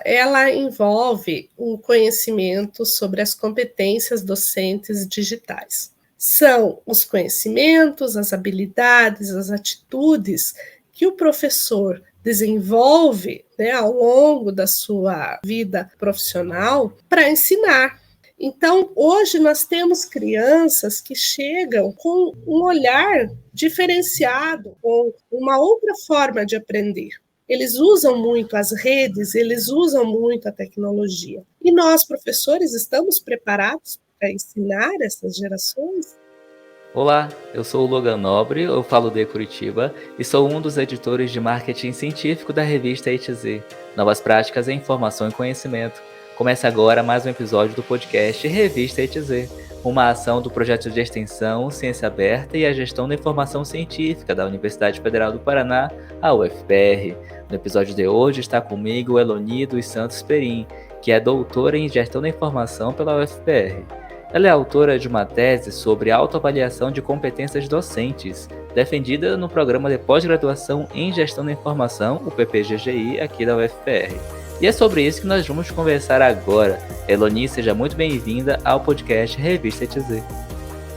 ela envolve um conhecimento sobre as competências docentes digitais. São os conhecimentos, as habilidades, as atitudes que o professor desenvolve, né, ao longo da sua vida profissional para ensinar. Então, hoje nós temos crianças que chegam com um olhar diferenciado, com uma outra forma de aprender. Eles usam muito as redes, eles usam muito a tecnologia. E nós, professores, estamos preparados para ensinar essas gerações? Olá, eu sou o Logan Nobre, eu falo de Curitiba e sou um dos editores de marketing científico da revista ETZ, Novas Práticas em Informação e Conhecimento. Começa agora mais um episódio do podcast Revista ETZ, uma ação do projeto de extensão Ciência Aberta e a Gestão da Informação Científica da Universidade Federal do Paraná, a UFPR. No episódio de hoje está comigo Eloni dos Santos Perim, que é doutora em Gestão da Informação pela UFPR. Ela é autora de uma tese sobre autoavaliação de competências docentes, defendida no programa de pós-graduação em Gestão da Informação, o PPGGI, aqui da UFPR. E é sobre isso que nós vamos conversar agora. Eloni, seja muito bem-vinda ao podcast Revista ETZ.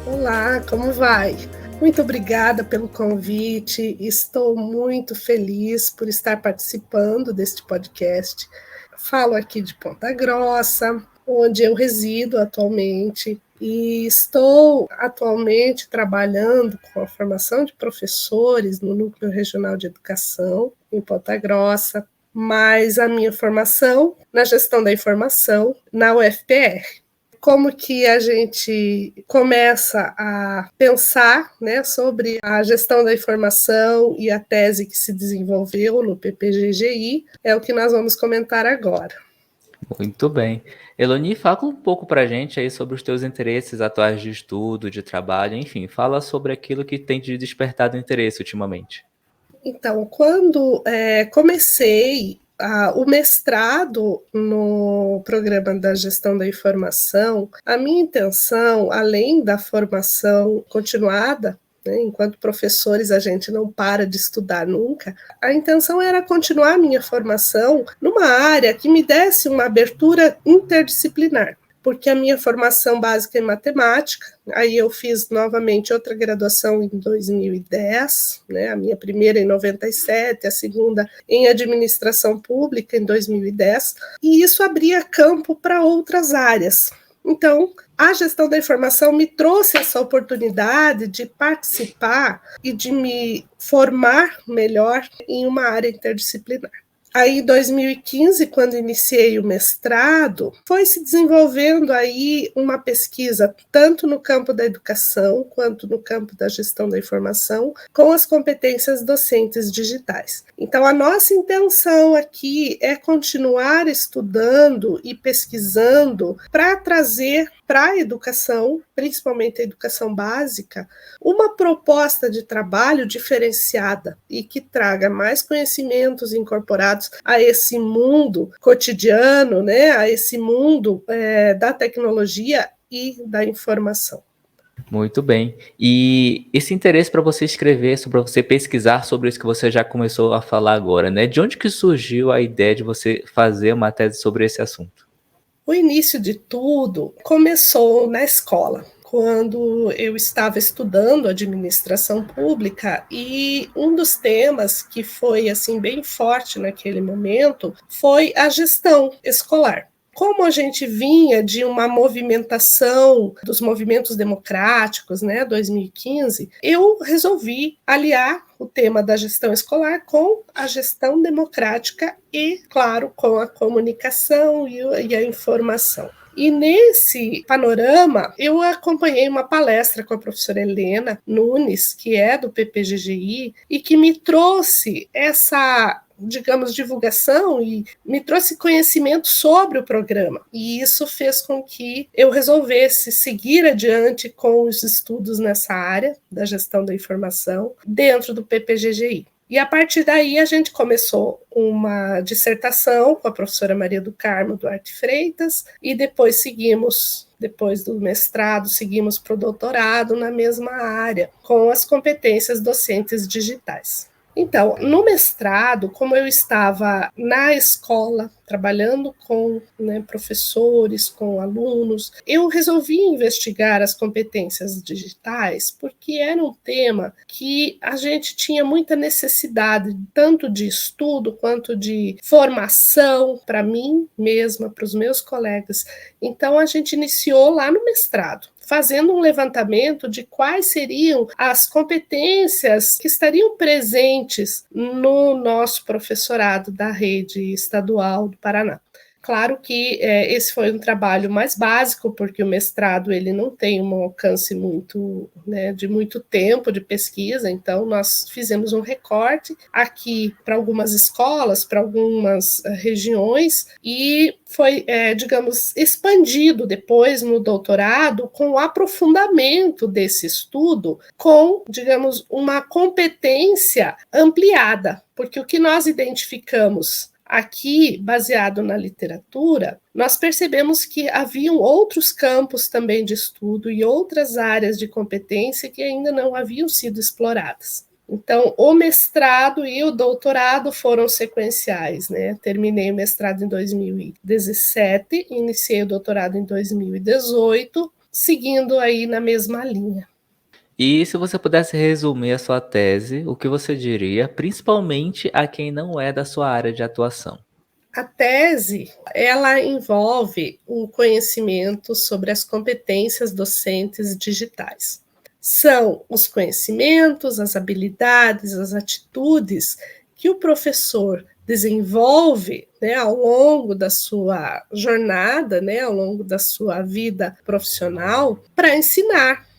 Olá, como vai? Muito obrigada pelo convite. Estou muito feliz por estar participando deste podcast. Falo aqui de Ponta Grossa, onde eu resido atualmente, e estou atualmente trabalhando com a formação de professores no Núcleo Regional de Educação, em Ponta Grossa, mas a minha formação na gestão da informação na UFPR. Como que a gente começa a pensar, né, sobre a gestão da informação e a tese que se desenvolveu no PPGGI, é o que nós vamos comentar agora. Muito bem. Eloni, fala um pouco pra gente aí sobre os teus interesses atuais de estudo, de trabalho, enfim, fala sobre aquilo que tem te despertado interesse ultimamente. Então, quando comecei o mestrado no programa da gestão da informação, a minha intenção, além da formação continuada, né, enquanto professores a gente não para de estudar nunca, a intenção era continuar a minha formação numa área que me desse uma abertura interdisciplinar, porque a minha formação básica é em matemática, aí eu fiz novamente outra graduação em 2010, né, a minha primeira em 97, a segunda em administração pública em 2010, e isso abria campo para outras áreas. Então, a gestão da informação me trouxe essa oportunidade de participar e de me formar melhor em uma área interdisciplinar. Aí, em 2015, quando iniciei o mestrado, foi se desenvolvendo aí uma pesquisa, tanto no campo da educação, quanto no campo da gestão da informação, com as competências docentes digitais. Então, a nossa intenção aqui é continuar estudando e pesquisando para trazer para a educação, principalmente a educação básica, uma proposta de trabalho diferenciada e que traga mais conhecimentos incorporados a esse mundo cotidiano, né, a esse mundo da tecnologia e da informação. Muito bem. E esse interesse para você escrever, para você pesquisar sobre isso que você já começou a falar agora, né? De onde que surgiu a ideia de você fazer uma tese sobre esse assunto? O início de tudo começou na escola, quando eu estava estudando administração pública, e um dos temas que foi assim bem forte naquele momento foi a gestão escolar. Como a gente vinha de uma movimentação dos movimentos democráticos, né, 2015, eu resolvi aliar o tema da gestão escolar com a gestão democrática e, claro, com a comunicação e a informação. E nesse panorama, eu acompanhei uma palestra com a professora Helena Nunes, que é do PPGGI, e que me trouxe essa, digamos, divulgação e me trouxe conhecimento sobre o programa. E isso fez com que eu resolvesse seguir adiante com os estudos nessa área da gestão da informação dentro do PPGGI. E a partir daí a gente começou uma dissertação com a professora Maria do Carmo Duarte Freitas e depois depois do mestrado, seguimos para o doutorado na mesma área, com as competências docentes digitais. Então, no mestrado, como eu estava na escola, trabalhando com, né, professores, com alunos, eu resolvi investigar as competências digitais, porque era um tema que a gente tinha muita necessidade, tanto de estudo quanto de formação, para mim mesma, para os meus colegas. Então, a gente iniciou lá no mestrado, fazendo um levantamento de quais seriam as competências que estariam presentes no nosso professorado da rede estadual do Paraná. Claro que esse foi um trabalho mais básico, porque o mestrado ele não tem um alcance muito, né, de muito tempo de pesquisa, então nós fizemos um recorte aqui para algumas escolas, para algumas regiões, e foi, digamos, expandido depois no doutorado com o aprofundamento desse estudo, com, digamos, uma competência ampliada, porque o que nós identificamos aqui, baseado na literatura, nós percebemos que haviam outros campos também de estudo e outras áreas de competência que ainda não haviam sido exploradas. Então, o mestrado e o doutorado foram sequenciais, né? Terminei o mestrado em 2017, iniciei o doutorado em 2018, seguindo aí na mesma linha. E se você pudesse resumir a sua tese, o que você diria, principalmente a quem não é da sua área de atuação? A tese, ela envolve um conhecimento sobre as competências docentes digitais. São os conhecimentos, as habilidades, as atitudes que o professor desenvolve, né, ao longo da sua jornada, né, ao longo da sua vida profissional, para ensinar.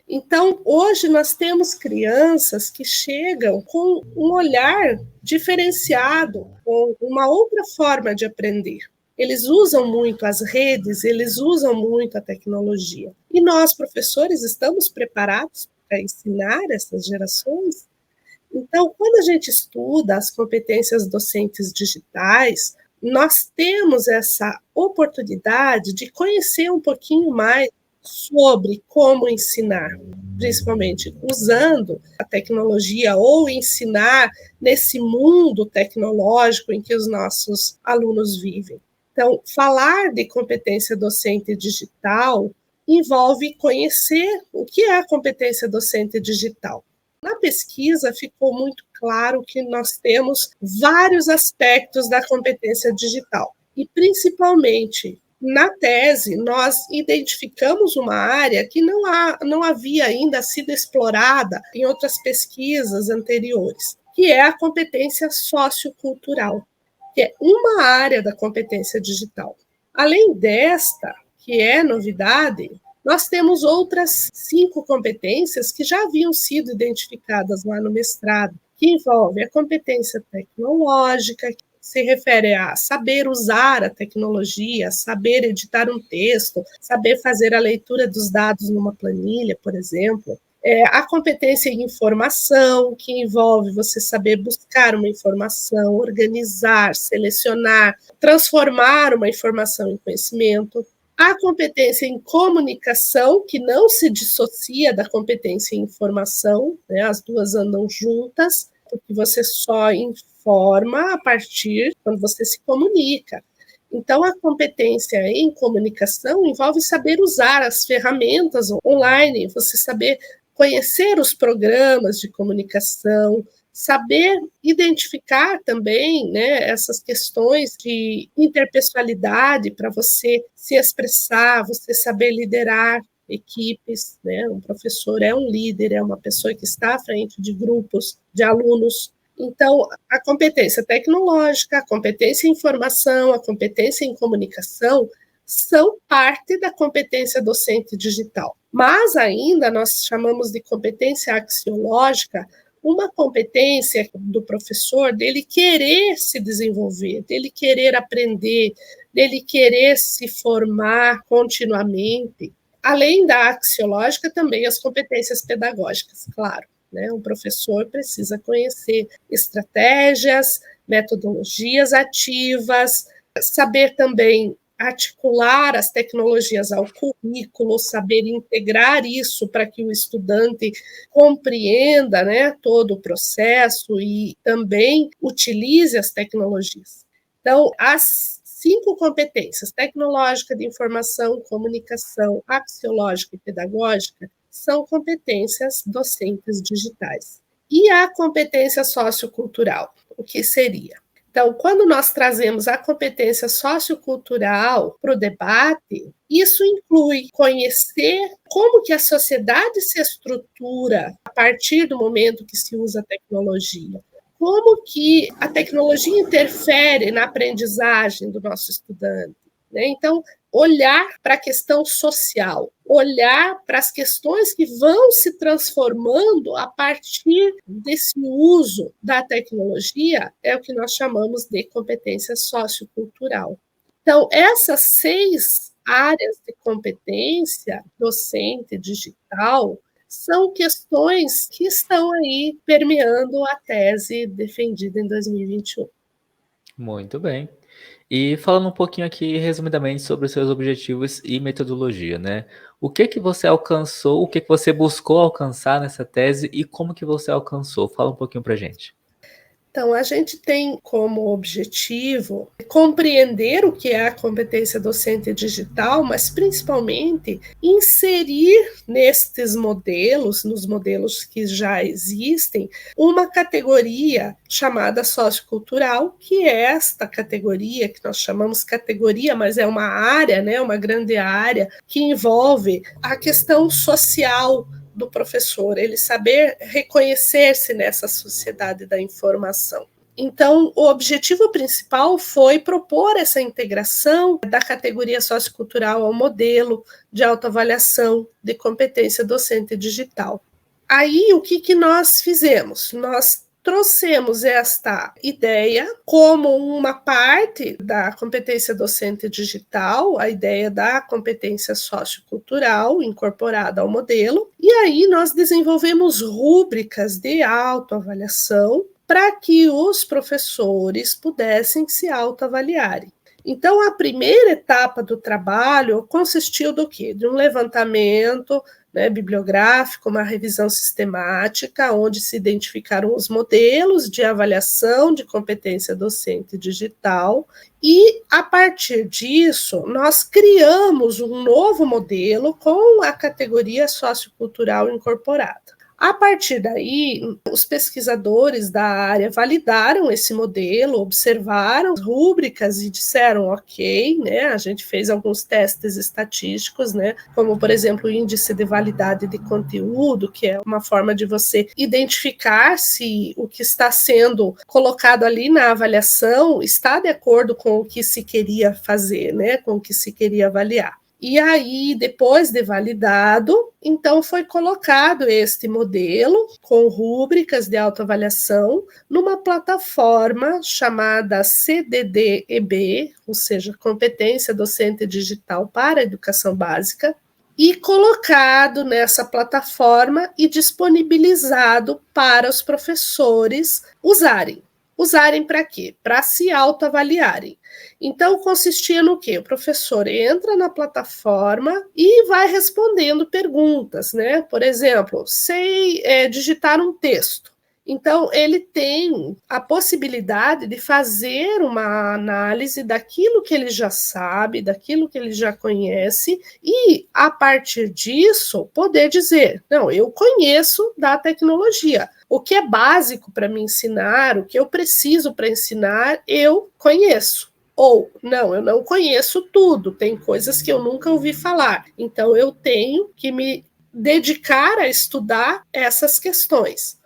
Então, hoje nós temos crianças que chegam com um olhar diferenciado, com uma outra forma de aprender. Eles usam muito as redes, eles usam muito a tecnologia. E nós, professores, estamos preparados para ensinar essas gerações? Então, quando a gente estuda as competências docentes digitais, nós temos essa oportunidade de conhecer um pouquinho mais sobre como ensinar, principalmente usando a tecnologia ou ensinar nesse mundo tecnológico em que os nossos alunos vivem. Então, falar de competência docente digital envolve conhecer o que é a competência docente digital. Na pesquisa ficou muito claro que nós temos vários aspectos da competência digital e, principalmente, na tese, nós identificamos uma área que não havia ainda sido explorada em outras pesquisas anteriores, que é a competência sociocultural, que é uma área da competência digital. Além desta, que é novidade, nós temos outras 5 competências que já haviam sido identificadas lá no mestrado, que envolve a competência tecnológica, que se refere a saber usar a tecnologia, saber editar um texto, saber fazer a leitura dos dados numa planilha, por exemplo. A competência em informação, que envolve você saber buscar uma informação, organizar, selecionar, transformar uma informação em conhecimento. A competência em comunicação, que não se dissocia da competência em informação, né? As duas andam juntas, porque você só informa a partir quando você se comunica. Então, a competência em comunicação envolve saber usar as ferramentas online, você saber conhecer os programas de comunicação, saber identificar também, né, essas questões de interpessoalidade para você se expressar, você saber liderar equipes, né? Um professor é um líder, é uma pessoa que está à frente de grupos de alunos. Então, a competência tecnológica, a competência em informação, a competência em comunicação são parte da competência docente digital. Mas ainda nós chamamos de competência axiológica uma competência do professor dele querer se desenvolver, dele querer aprender, dele querer se formar continuamente. Além da axiológica, também as competências pedagógicas, claro. Né? Um professor precisa conhecer estratégias, metodologias ativas, saber também articular as tecnologias ao currículo, saber integrar isso para que o estudante compreenda, né, todo o processo e também utilize as tecnologias. Então, as 5 competências: tecnológica, de informação, comunicação, axiológica e pedagógica, são competências docentes digitais. E a competência sociocultural, o que seria? Então, quando nós trazemos a competência sociocultural para o debate, isso inclui conhecer como que a sociedade se estrutura a partir do momento que se usa a tecnologia, como que a tecnologia interfere na aprendizagem do nosso estudante, né? Então, olhar para a questão social, olhar para as questões que vão se transformando a partir desse uso da tecnologia, é o que nós chamamos de competência sociocultural. Então, essas 6 áreas de competência docente digital são questões que estão aí permeando a tese defendida em 2021. Muito bem. E falando um pouquinho aqui, resumidamente, sobre os seus objetivos e metodologia, né? O que que você alcançou, o que que você buscou alcançar nessa tese e como que você alcançou? Fala um pouquinho pra gente. Então, a gente tem como objetivo compreender o que é a competência docente digital, mas principalmente inserir nestes modelos, nos modelos que já existem, uma categoria chamada sociocultural, que é esta categoria que nós chamamos categoria, mas é uma área, né, uma grande área que envolve a questão social do professor, ele saber reconhecer-se nessa sociedade da informação. Então, o objetivo principal foi propor essa integração da categoria sociocultural ao modelo de autoavaliação de competência docente digital. Aí, o que nós fizemos? Nós trouxemos esta ideia como uma parte da competência docente digital, a ideia da competência sociocultural incorporada ao modelo, e aí nós desenvolvemos rúbricas de autoavaliação para que os professores pudessem se autoavaliarem. Então, a primeira etapa do trabalho consistiu do quê? De um levantamento, né, bibliográfico, uma revisão sistemática, onde se identificaram os modelos de avaliação de competência docente digital, e, a partir disso, nós criamos um novo modelo com a categoria sociocultural incorporada. A partir daí, os pesquisadores da área validaram esse modelo, observaram rúbricas e disseram ok, né? A gente fez alguns testes estatísticos, né? Como, por exemplo, o índice de validade de conteúdo, que é uma forma de você identificar se o que está sendo colocado ali na avaliação está de acordo com o que se queria fazer, né? Com o que se queria avaliar. E aí, depois de validado, então foi colocado este modelo com rúbricas de autoavaliação numa plataforma chamada CDD-EB, ou seja, Competência Docente Digital para a Educação Básica, e colocado nessa plataforma e disponibilizado para os professores usarem. Usarem para quê? Para se autoavaliarem. Então, consistia no quê? O professor entra na plataforma e vai respondendo perguntas, né? Por exemplo, sei digitar um texto. Então, ele tem a possibilidade de fazer uma análise daquilo que ele já sabe, daquilo que ele já conhece, e, a partir disso, poder dizer, não, eu conheço da tecnologia. O que é básico para me ensinar, o que eu preciso para ensinar, eu conheço. Ou, não, eu não conheço tudo, tem coisas que eu nunca ouvi falar. Então, eu tenho que me dedicar a estudar essas questões.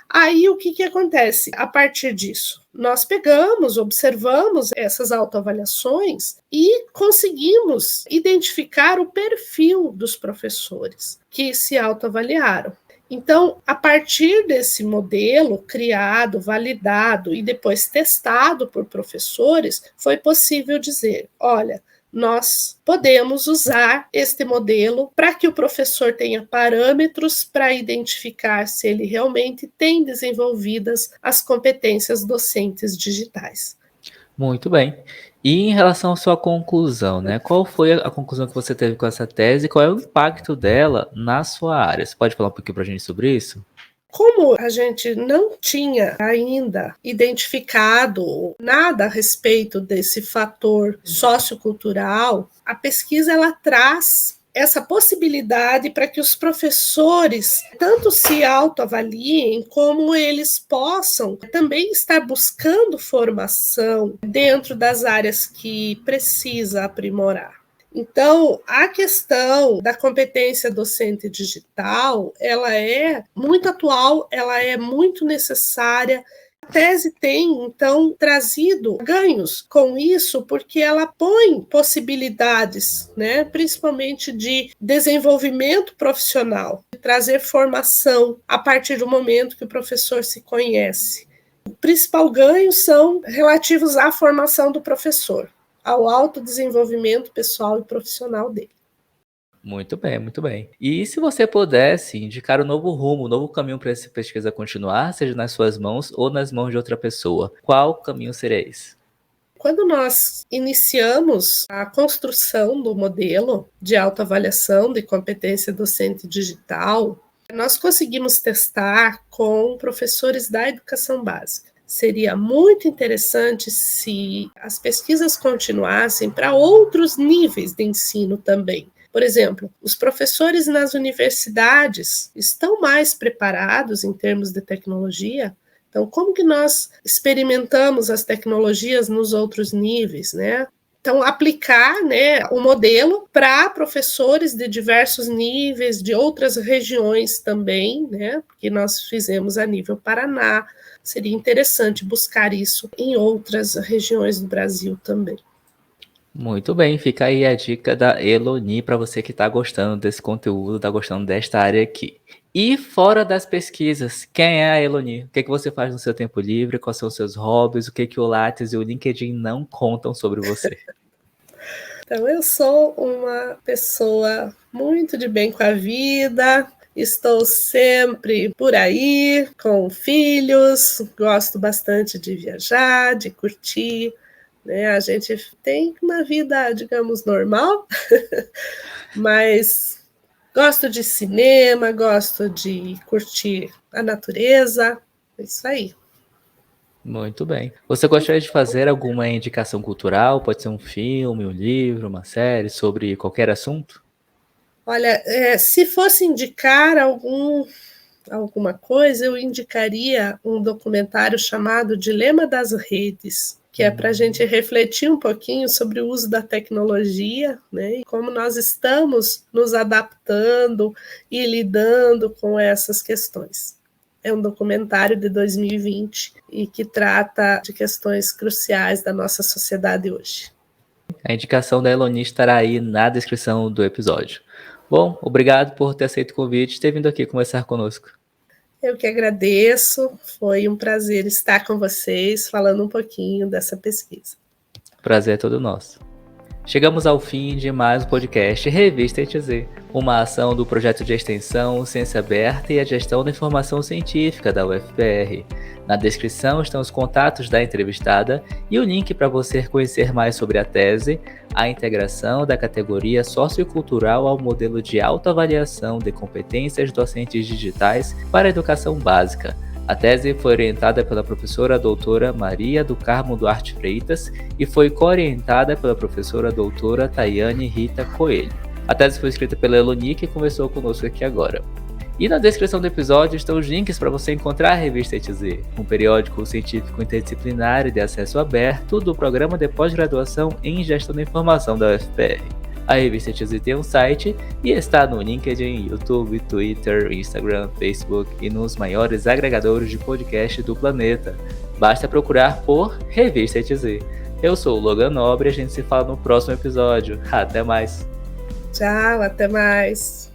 Aí, o que acontece a partir disso? Nós pegamos, observamos essas autoavaliações e conseguimos identificar o perfil dos professores que se autoavaliaram. Então, a partir desse modelo criado, validado e depois testado por professores, foi possível dizer, olha, nós podemos usar este modelo para que o professor tenha parâmetros para identificar se ele realmente tem desenvolvidas as competências docentes digitais. Muito bem. E em relação à sua conclusão, né? Qual foi a conclusão que você teve com essa tese e qual é o impacto dela na sua área? Você pode falar um pouquinho para a gente sobre isso? Como a gente não tinha ainda identificado nada a respeito desse fator sociocultural, a pesquisa ela traz essa possibilidade para que os professores tanto se autoavaliem, como eles possam também estar buscando formação dentro das áreas que precisa aprimorar. Então, a questão da competência docente digital, ela é muito atual, ela é muito necessária. A tese tem, então, trazido ganhos com isso, porque ela põe possibilidades, né, principalmente de desenvolvimento profissional, de trazer formação a partir do momento que o professor se conhece. O principal ganho são relativos à formação do professor, ao autodesenvolvimento pessoal e profissional dele. Muito bem, muito bem. E se você pudesse indicar um novo rumo, um novo caminho para essa pesquisa continuar, seja nas suas mãos ou nas mãos de outra pessoa, qual caminho seria esse? Quando nós iniciamos a construção do modelo de autoavaliação de competência docente digital, nós conseguimos testar com professores da educação básica. Seria muito interessante se as pesquisas continuassem para outros níveis de ensino também. Por exemplo, os professores nas universidades estão mais preparados em termos de tecnologia. Então, como que nós experimentamos as tecnologias nos outros níveis, né? Então, aplicar, né, o modelo para professores de diversos níveis, de outras regiões também, né, que nós fizemos a nível Paraná. Seria interessante buscar isso em outras regiões do Brasil também. Muito bem, fica aí a dica da Eloni para você que está gostando desse conteúdo, está gostando desta área aqui. E fora das pesquisas, quem é a Eloni? O que você faz no seu tempo livre? Quais são os seus hobbies? O que o Lattes e o LinkedIn não contam sobre você? Então, eu sou uma pessoa muito de bem com a vida, estou sempre por aí, com filhos, gosto bastante de viajar, de curtir, né? A gente tem uma vida, digamos, normal, mas gosto de cinema, gosto de curtir a natureza, é isso aí. Muito bem. Você gostaria de fazer alguma indicação cultural? Pode ser um filme, um livro, uma série sobre qualquer assunto? Olha, se fosse indicar alguma coisa, eu indicaria um documentário chamado Dilema das Redes, que é para a gente refletir um pouquinho sobre o uso da tecnologia, né, e como nós estamos nos adaptando e lidando com essas questões. É um documentário de 2020 e que trata de questões cruciais da nossa sociedade hoje. A indicação da Eloni estará aí na descrição do episódio. Bom, obrigado por ter aceito o convite e ter vindo aqui conversar conosco. Eu que agradeço, foi um prazer estar com vocês, falando um pouquinho dessa pesquisa. Prazer é todo nosso. Chegamos ao fim de mais um podcast Revista ETZ, uma ação do projeto de extensão Ciência Aberta e a Gestão da Informação Científica da UFPR. Na descrição estão os contatos da entrevistada e o link para você conhecer mais sobre a tese, a integração da categoria sociocultural ao modelo de autoavaliação de competências docentes digitais para a educação básica. A tese foi orientada pela professora doutora Maria do Carmo Duarte Freitas e foi co-orientada pela professora doutora Tayane Rita Coelho. A tese foi escrita pela Eloni, que conversou conosco aqui agora. E na descrição do episódio estão os links para você encontrar a Revista ETZ, um periódico científico interdisciplinar e de acesso aberto do Programa de Pós-Graduação em Gestão da Informação da UFPR. A Revista ETZ tem um site e está no LinkedIn, YouTube, Twitter, Instagram, Facebook e nos maiores agregadores de podcast do planeta. Basta procurar por Revista ETZ. Eu sou o Logan Nobre e a gente se fala no próximo episódio. Até mais! Tchau, até mais!